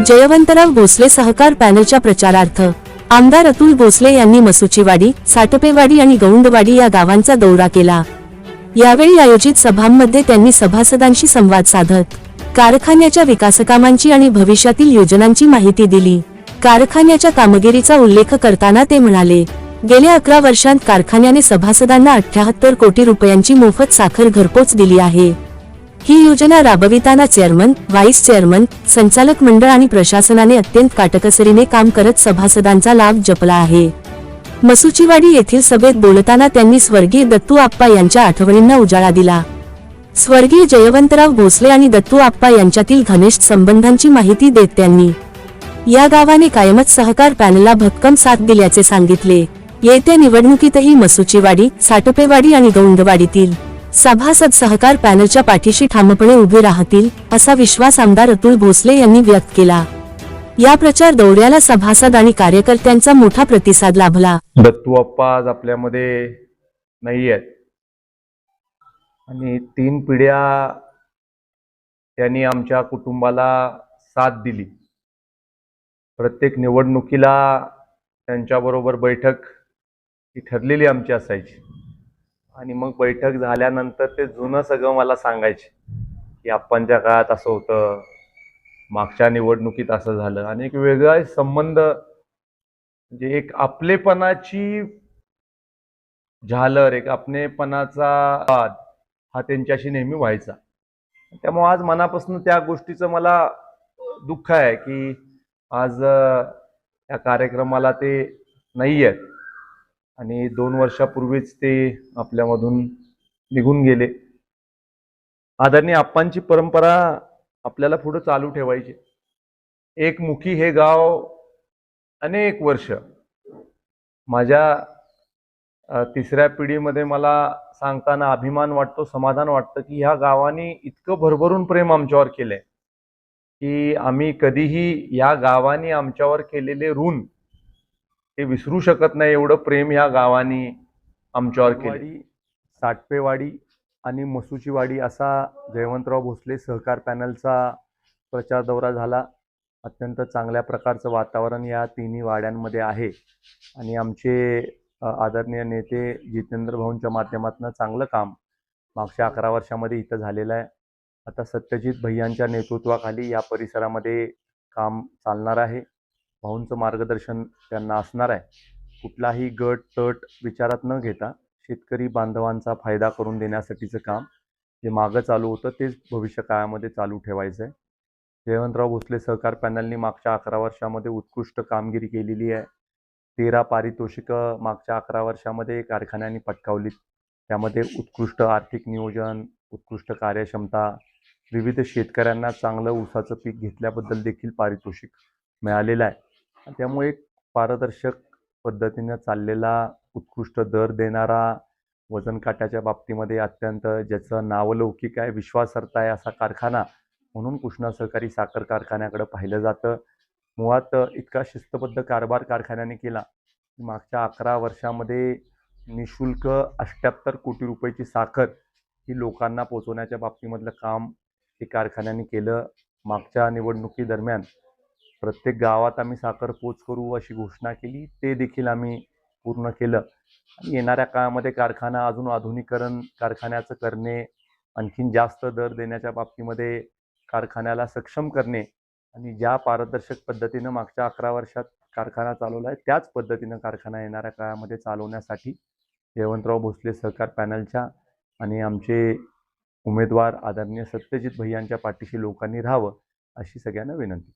जयवंतराव भोसले सहकार पॅनलच्या प्रचारार्थ आमदार अतुल भोसले यांनी मसुचीवाडी, साटपेवाडी आणि गौंडवाडी या गावांचा दौरा केला। यावेळी आयोजित सभांमध्ये त्यांनी सभासदांशी संवाद साधत कारखान्याच्या विकासकामांची आणि भविष्यातील योजनांची माहिती दिली। कारखान्याच्या कामगिरीचा उल्लेख करताना ते म्हणाले, गेल्या 11 वर्षांत कारखान्याने सभासदांना 78 कोटी रुपयांची मोफत साखर घरपोच दिली आहे। ही योजना राबविताना चेअरमन, व्हाईस चेअरमन, संचालक मंडळ आणि प्रशासनाने अत्यंत काटकसरीने काम करत सभासदांचा लाभ जपला आहे। मसुचीवाडी येथील सभेत बोलताना त्यांनी स्वर्गीय दत्तू आप्पा यांच्या आठवणींना उजाळा दिला। स्वर्गीय जयवंतराव भोसले आणि दत्तू आप्पा यांच्यातील घनिष्ठ संबंधांची माहिती देत त्यांनी या गावाने कायमच सहकार पॅनलला भक्कम साथ दिल्याचे सांगितले। येत्या निवडणुकीतही मसुचीवाडी, साटपेवाडी आणि गौंडवाडीतील सभासद सहकार पॅनलच्या पाठीशी ठामपणे उभे राहतील, असा विश्वास आमदार अतुल भोसले यांनी व्यक्त केला। या प्रचार दौऱ्याला सभासद आणि कार्यकर्त्यांचा मोठा प्रतिसाद लाभला। दत्तू आप्पा आज आपल्यामध्ये नाही आहेत आणि 3 पिढ्या त्यांनी आमच्या कुटुंबाला साथ दिली। प्रत्येक निवडणुकीला त्यांच्याबरोबर बैठक ही ठरलेली आमची असायची आणि मग बैठक झाल्यानंतर ते जुनं सगळं मला सांगायचे की आप्पांच्या काळात असं होतं, मागच्या निवडणुकीत असं झालं आणि एक वेगळा संबंध, म्हणजे एक आपलेपणाची झालर, एक आपलेपणाचा वाद हा त्यांच्याशी नेहमी व्हायचा। त्यामुळे आज मनापासून त्या गोष्टीचं मला दुःख आहे की आज या कार्यक्रमाला ते नाही आहेत आणि 2 वर्षापूर्वीच ते आपल्यामधून निघून गेले। आदरणीय आप्पांची परंपरा आपल्याला पुढे चालू ठेवायची। एकमुखी हे गाव अनेक वर्ष, माझ्या 3ऱ्या पिढीमध्ये मला सांगताना अभिमान वाटतो, समाधान वाटतं की ह्या गावाने इतकं भरभरून प्रेम आमच्यावर केलंय की आम्ही कधीही या गावाने आमच्यावर केलेले ऋण ते विसरू शकत नाही। एवढं प्रेम ह्या गावाने आमच्यावर केले। साटपेवाडी आणि मसुचीवाडी असा जयवंतराव भोसले सहकार पॅनलचा प्रचार दौरा झाला। अत्यंत चांगल्या प्रकारचं वातावरण या तिन्ही वाड्यांमध्ये आहे आणि आमचे आदरणीय नेते जितेंद्र भाऊंच्या माध्यमातून चांगलं काम मागच्या 11 वर्षामध्ये इथं झालेलं आहे। आता सत्यजित भैयांच्या नेतृत्वाखाली या परिसरामध्ये काम चालणार आहे। भाऊंचं मार्गदर्शन त्यांना असणार आहे। कुठलाही गट तट विचारात न घेता शेतकरी बांधवांचा फायदा करून देण्यासाठीचं काम जे मागं चालू होतं तेच भविष्य काळामध्ये चालू ठेवायचं आहे। जयवंतराव भोसले सहकार पॅनलनी मागच्या 11 वर्षामध्ये उत्कृष्ट कामगिरी केलेली आहे। 13 पारितोषिकं मागच्या 11 वर्षामध्ये कारखान्यांनी पटकावली। त्यामध्ये उत्कृष्ट आर्थिक नियोजन, उत्कृष्ट कार्यक्षमता, विविध शेतकऱ्यांना चांगलं ऊसाचं पीक घेतल्याबद्दल देखील पारितोषिक मिळालेलं आहे। त्यामुळे एक पारदर्शक पद्धतीने चाललेला, उत्कृष्ट दर देणारा, वजन काट्याच्या बाबतीमध्ये अत्यंत ज्याचं नावलौकिक आहे, विश्वासार्ह आहे असा कारखाना म्हणून कृष्णा सहकारी साखर कारखान्याकडे पाहिलं जातं। मुळात इतका शिस्तबद्ध कारभार कारखान्याने केला। मागच्या 11 वर्षामध्ये निशुल्क 78 कोटी रुपयाची साखर ही लोकांना पोहोचवण्याच्या बाबतीमधलं काम हे कारखान्याने केलं। मागच्या निवडणुकीदरम्यान प्रत्येक गावात आम्ही साखर पोच करू अशी घोषणा केली, ते देखील आम्ही पूर्ण केलं आणि येणाऱ्या काळामध्ये कारखाना अजून आधुनिकीकरण कारखान्याचं करणे, आणखीन जास्त दर देण्याच्या बाबतीमध्ये कारखान्याला सक्षम करणे आणि ज्या पारदर्शक पद्धतीनं मागच्या 11 वर्षात कारखाना चालवला आहे त्याच पद्धतीनं कारखाना येणाऱ्या काळामध्ये चालवण्यासाठी जयवंतराव भोसले सहकार पॅनलच्या आणि आमचे उमेदवार आदरणीय सत्यजित भैयांच्या पाठीशी लोकांनी राहावं अशी सगळ्यांना विनंती।